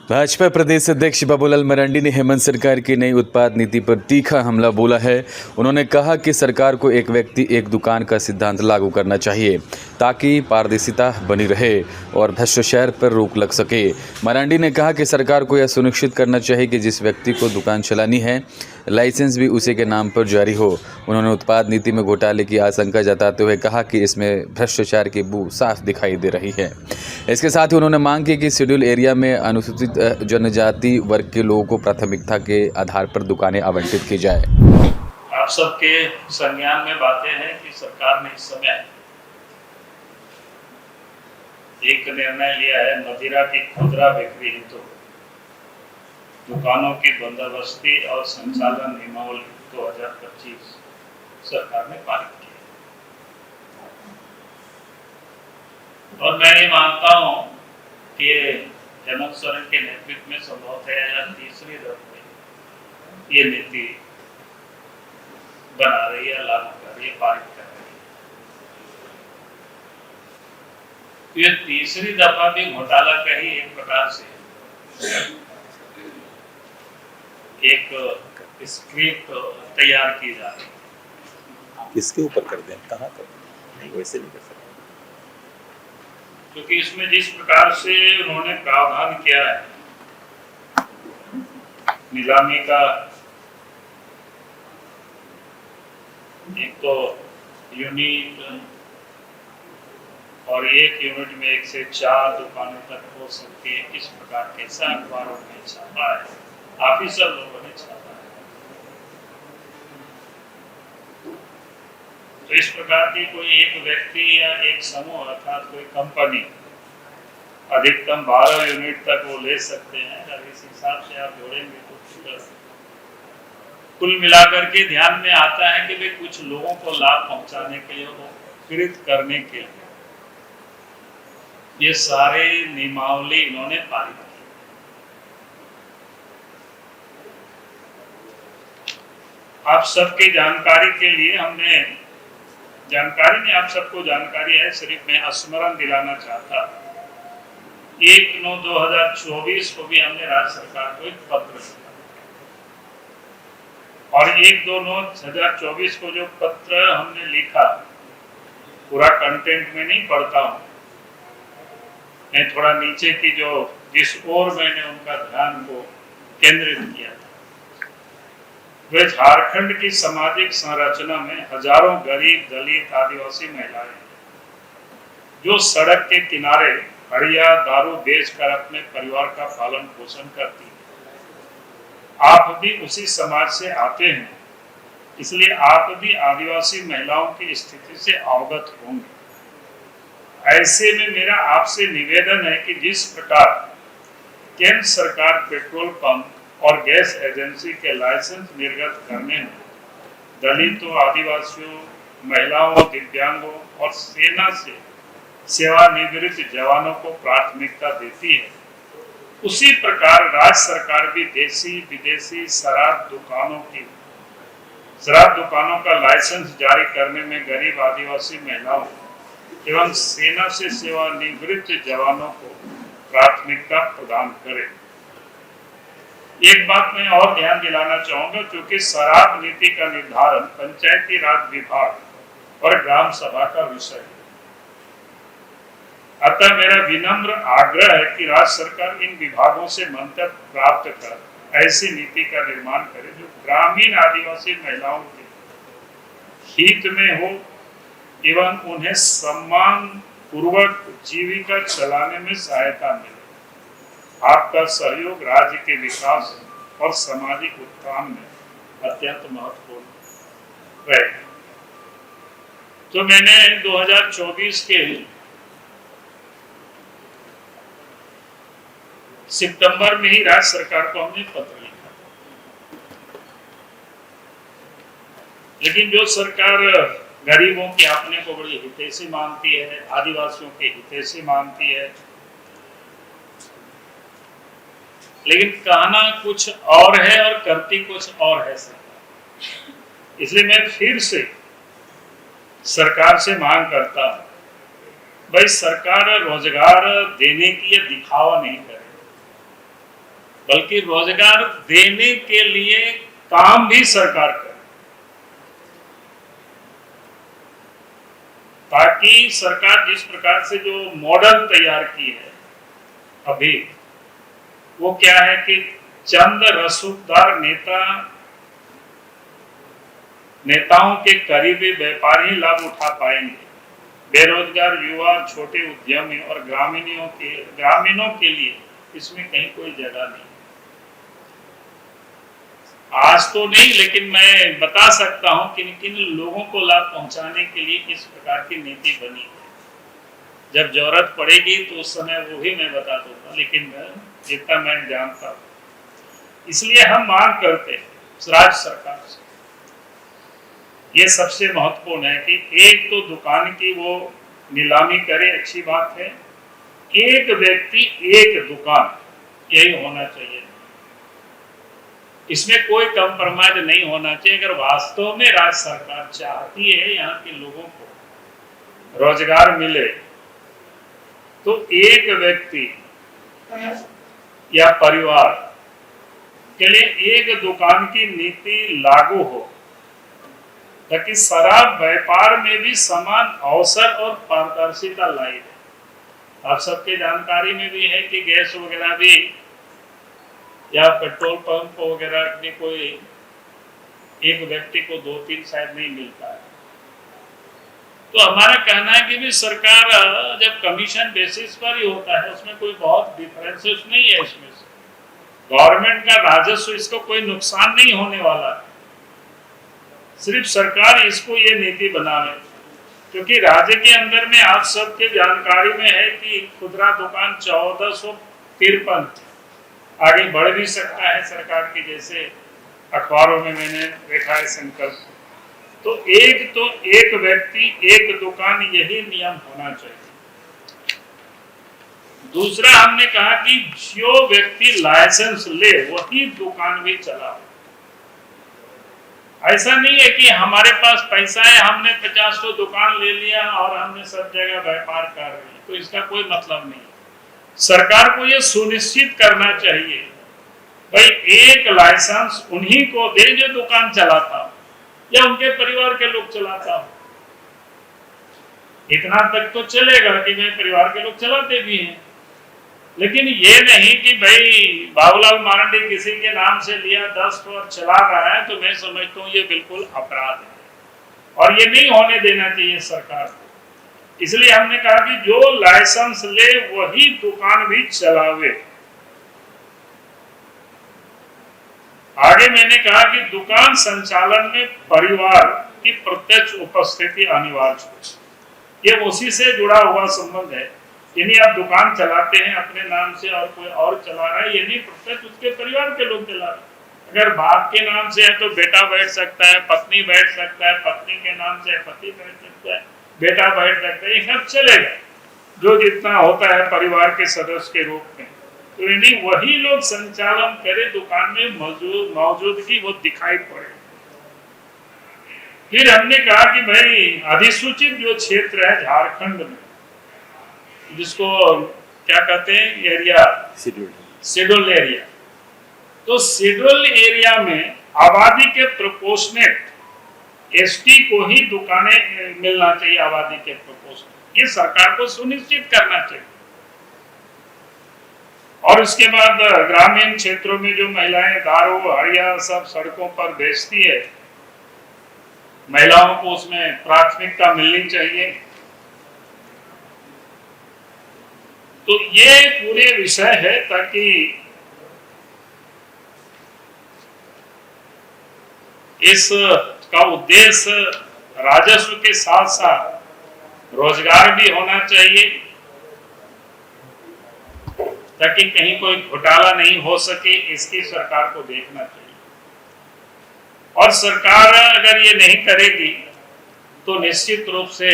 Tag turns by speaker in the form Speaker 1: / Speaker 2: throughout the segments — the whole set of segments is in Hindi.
Speaker 1: भाजपा प्रदेश अध्यक्ष बाबूलाल मरांडी ने हेमंत सरकार की नई उत्पाद नीति पर तीखा हमला बोला है। उन्होंने कहा कि सरकार को एक व्यक्ति एक दुकान का सिद्धांत लागू करना चाहिए ताकि पारदर्शिता बनी रहे और भ्रष्टाचार पर रोक लग सके। मरांडी ने कहा कि सरकार को यह सुनिश्चित करना चाहिए कि जिस व्यक्ति को दुकान चलानी है लाइसेंस भी उसी के नाम पर जारी हो। उन्होंने उत्पाद नीति में घोटाले की आशंका जताते हुए कहा कि इसमें भ्रष्टाचार की बू साफ दिखाई दे रही है। इसके साथ ही उन्होंने मांग की कि शेड्यूल एरिया में अनुसूचित जनजाति वर्ग के लोगों को प्राथमिकता के आधार पर दुकानें आवंटित की जाए।
Speaker 2: आप सबके संज्ञान में बातें हैं कि सरकार ने इस समय एक निर्णय लिया है, मदिरा की खुदरा बिक्री हेतु दुकानों की बंदोबस्ती और संचालन नियमावली 2025 सरकार ने पारित की। और मैं ये मानता हूँ कि हेमंत सोरेन के नेतृत्व में संभवतः यह तीसरी दफे ये नीति बना रही है, लागू कर रही है, पारित कर रही है। ये तीसरी दफा भी घोटाला का ही एक प्रकार से एक स्क्रिप्ट तैयार की जा रही है।
Speaker 3: किसके ऊपर कर दें, कहाँ कर दें? नहीं, वैसे नहीं कर सकते,
Speaker 2: क्योंकि इसमें जिस प्रकार से उन्होंने प्रावधान किया है नीलामी का, एक तो यूनिट और एक यूनिट में 1 से 4 दुकानों तक हो सकती है, इस प्रकार के अखबारों में छापा है, ऑफिसर लोगों ने छापा है। तो इस प्रकार की कोई एक व्यक्ति या एक समूह अर्थात कोई कंपनी अधिकतम 12 यूनिट तक वो ले सकते हैं। अगर इस हिसाब से आप जोड़ेंगे तो कुल मिलाकर के ध्यान में आता है कि वे कुछ लोगों को लाभ पहुंचाने के लिए, वो प्रेरित करने के लिए ये सारे नियमावली इन्होंने पारित की। आप सबकी जानकारी के लिए हमने जानकारी में आप सबको जानकारी है, सिर्फ मैं स्मरण दिलाना चाहता। 1/9/2024 को भी हमने राज्य सरकार को एक पत्र लिखा और 1/2/2024 को जो पत्र हमने लिखा, पूरा कंटेंट में नहीं पढ़ता हूं मैं, थोड़ा नीचे की जो जिस ओर मैंने उनका ध्यान को केंद्रित किया था, वे झारखंड की सामाजिक संरचना में हजारों गरीब, दलित, आदिवासी महिलाएं जो सड़क के किनारे हड़िया दारू बेचकर अपने परिवार का पालन पोषण करती है। आप भी उसी समाज से आते हैं, इसलिए आप भी आदिवासी महिलाओं की स्थिति से अवगत होंगे। ऐसे में मेरा आपसे निवेदन है कि जिस प्रकार केंद्र सरकार पेट्रोल पंप और गैस एजेंसी के लाइसेंस निर्गत करने में दलितों, आदिवासियों, महिलाओं, दिव्यांगों और सेना से सेवानिवृत्त जवानों को प्राथमिकता देती है, उसी प्रकार राज्य सरकार भी देशी विदेशी शराब दुकानों का लाइसेंस जारी करने में गरीब आदिवासी महिलाओं एवं सेना से सेवानिवृत्त जवानों को प्राथमिकता प्रदान करे। एक बात मैं और ध्यान दिलाना चाहूंगा, क्योंकि शराब नीति का निर्धारण पंचायती राज विभाग और ग्राम सभा का विषय है। अतः मेरा विनम्र आग्रह है कि राज्य सरकार इन विभागों से मंतव्य प्राप्त कर ऐसी नीति का निर्माण करे जो ग्रामीण आदिवासी महिलाओं के हित में हो एवं उन्हें सम्मान पूर्वक जीविका चलाने में सहायता मिले। आपका सहयोग राज्य के विकास और सामाजिक उत्थान में अत्यंत महत्वपूर्ण रहेगा। तो मैंने 2024 के सितंबर में ही राज्य सरकार को हमने पत्र लिखा, लेकिन जो सरकार गरीबों के अपने को बड़ी हितैषी मानती है, आदिवासियों के हितैषी मानती है, लेकिन कहना कुछ और है और करती कुछ और है सरकार। इसलिए मैं फिर से सरकार से मांग करता हूं, भाई सरकार रोजगार देने की ये दिखावा नहीं करे, बल्कि रोजगार देने के लिए काम भी सरकार करे, ताकि सरकार जिस प्रकार से जो मॉडल तैयार की है अभी, वो क्या है कि चंद रसूखदार नेताओं के करीबी व्यापारी लाभ उठा पाएंगे। बेरोजगार युवा, छोटे उद्यमी और ग्रामीणों के लिए इसमें कहीं कोई जगह नहीं। आज तो नहीं, लेकिन मैं बता सकता हूं किन किन लोगों को लाभ पहुंचाने के लिए इस प्रकार की नीति बनी है। जब जरूरत पड़ेगी तो उस समय वो भी मैं बता दूंगा, लेकिन जितना मैं जानता हूं, इसलिए हम मांग करते हैं राज्य सरकार से, ये सबसे महत्वपूर्ण है कि एक तो दुकान की वो नीलामी करे, अच्छी बात है। एक व्यक्ति एक दुकान, यही होना चाहिए, इसमें कोई कंप्रोमाइज नहीं होना चाहिए। अगर वास्तव में राज्य सरकार चाहती है यहाँ के लोगों को रोजगार मिले, तो एक व्यक्ति या परिवार के लिए एक दुकान की नीति लागू हो, ताकि शराब व्यापार में भी समान अवसर और पारदर्शिता लाई है। आप सबके जानकारी में भी है कि गैस वगैरह भी या पेट्रोल पंप वगैरह में कोई एक व्यक्ति को 2-3 शायद नहीं मिलता है। तो हमारा कहना है कि भी सरकार जब कमीशन बेसिस पर ही होता है, उसमें कोई बहुत डिफरेंसेस नहीं है। इसमें से गवर्नमेंट का राजस्व, इसको कोई नुकसान नहीं होने वाला है। सिर्फ सरकार इसको ये नीति बनावे, क्योंकि राज्य के अंदर में आप सबके जानकारी में है कि खुदरा दुकान 1453 आगे बढ़ भी सकता है सरकार की, जैसे अखबारों में मैंने देखा है संकल्प। तो एक व्यक्ति एक दुकान, यही नियम होना चाहिए। दूसरा, हमने कहा कि जो व्यक्ति लाइसेंस ले वही दुकान भी चलाओ। ऐसा नहीं है कि हमारे पास पैसा है, हमने 50 तो दुकान ले लिया और हमने सब जगह व्यापार कर रहे हैं, तो इसका कोई मतलब नहीं। सरकार को यह सुनिश्चित करना चाहिए भाई एक लाइसेंस उन्हीं को दे जो दुकान चलाता हो या उनके परिवार के लोग चलाता हो। इतना तक तो चलेगा कि भाई परिवार के लोग चलाते भी हैं, लेकिन ये नहीं कि भाई बाबूलाल मरांडी किसी के नाम से लिया 10 और चला रहा है, तो मैं समझता हूँ ये बिल्कुल अपराध है और ये नहीं होने देना चाहिए सरकार को। इसलिए हमने कहा कि जो लाइसेंस ले वही दुकान भी चलावे। आगे मैंने कहा कि दुकान संचालन में परिवार की प्रत्यक्ष उपस्थिति अनिवार्य है। ये उसी से जुड़ा हुआ संबंध है। यानी आप दुकान चलाते हैं अपने नाम से और कोई और चला रहा है, ये नहीं प्रत्यक्ष उसके परिवार के लोग चला रहे हैं। अगर बाप के नाम से है तो बेटा बैठ सकता है, पत्नी बैठ सकता है, पत्नी के नाम से है पति बैठ सकता है, बेटा बैठ सकता है, ये सब चलेगा जो जितना होता है परिवार के सदस्य के रूप में। तो यानी वही लोग संचालन करे, दुकान में मौजूदगी वो दिखाई पड़े। फिर हमने कहा कि भाई अधिसूचित जो क्षेत्र है झारखंड में, जिसको क्या कहते हैं एरिया, शेड्यूल एरिया, तो शेड्यूल एरिया में आबादी के प्रोपोर्शनेट एसटी को ही दुकानें मिलना चाहिए, आबादी के प्रोपोर्शनेट। ये सरकार को सुनिश्चित करना चाहिए। और उसके बाद ग्रामीण क्षेत्रों में जो महिलाएं दारू हड़िया सब सड़कों पर बेचती है, महिलाओं को उसमें प्राथमिकता मिलनी चाहिए। तो ये पूरे विषय है, ताकि इस का उद्देश्य राजस्व के साथ साथ रोजगार भी होना चाहिए, ताकि कहीं कोई घोटाला नहीं हो सके, इसकी सरकार को देखना चाहिए। और सरकार अगर ये नहीं करेगी तो निश्चित रूप से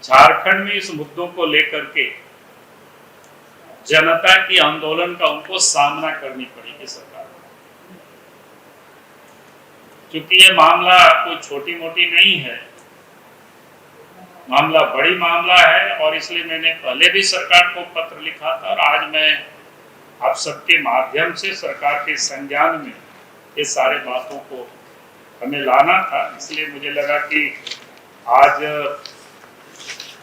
Speaker 2: झारखंड में इस मुद्दों को लेकर के जनता की आंदोलन का उनको सामना करनी पड़ेगी सरकार को, क्योंकि ये मामला कोई छोटी मोटी नहीं है, मामला बड़ी मामला है। और इसलिए मैंने पहले भी सरकार को पत्र लिखा था और आज मैं आप सबके माध्यम से सरकार के संज्ञान में ये सारे बातों को हमें लाना था, इसलिए मुझे लगा कि आज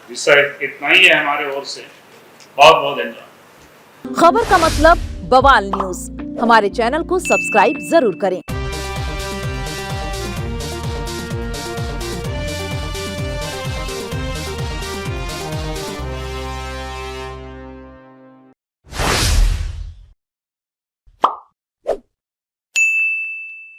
Speaker 2: विषय इतना ही है हमारे ओर से। बहुत बहुत धन्यवाद।
Speaker 4: खबर का मतलब बवाल न्यूज, हमारे चैनल को सब्सक्राइब जरूर करें।